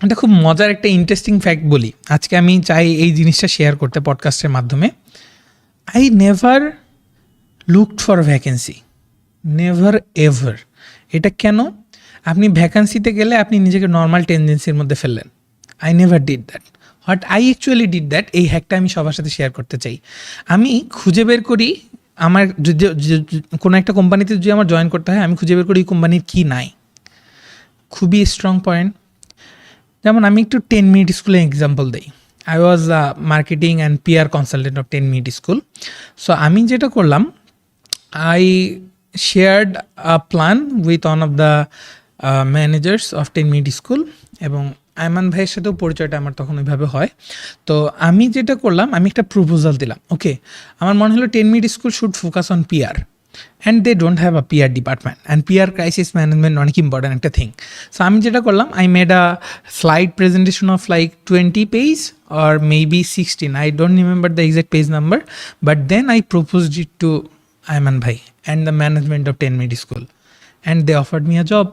এটা খুব মজার একটা ইন্টারেস্টিং ফ্যাক্ট বলি, আজকে আমি চাই এই জিনিসটা শেয়ার করতে পডকাস্টের মাধ্যমে। I never looked for vacancy, never ever. এটা কেন? আপনি ভ্যাকেন্সিতে গেলে আপনি নিজেকে নর্মাল টেন্ডেন্সির মধ্যে ফেললেন। I never did that. What I actually did that, এই হ্যাকটা আমি সবার সাথে শেয়ার করতে চাই। আমি খুঁজে বের করি আমার যদি কোনো একটা কোম্পানিতে যদি আমার জয়েন করতে হয়, আমি খুঁজে বের করি এই কোম্পানির কী নাই। খুবই স্ট্রং পয়েন্ট। যেমন আমি একটু 10 মিনিট স্কুলে এক্সাম্পল দিই। I was marketing and PR consultant of 10 minute school. So আমি যেটা করলাম, I shared a plan with one of the managers of 10 Minute School এবং আয়মান ভাইয়ের সাথেও পরিচয়টা আমার তখন ওইভাবে হয়। তো আমি যেটা করলাম, আমি একটা প্রপোজাল দিলাম। ওকে, আমার মনে হলো 10 Minute School should focus on PR and they don't have a PR department, and PR crisis management অনেক ইম্পর্ট্যান্ট একটা থিং। সো আমি যেটা করলাম, I made a slide presentation of like 20 page or maybe 16. I don't remember the exact page number, but then I proposed it to Ayman Bhai and the management of 10 Minute School, and they offered me a job.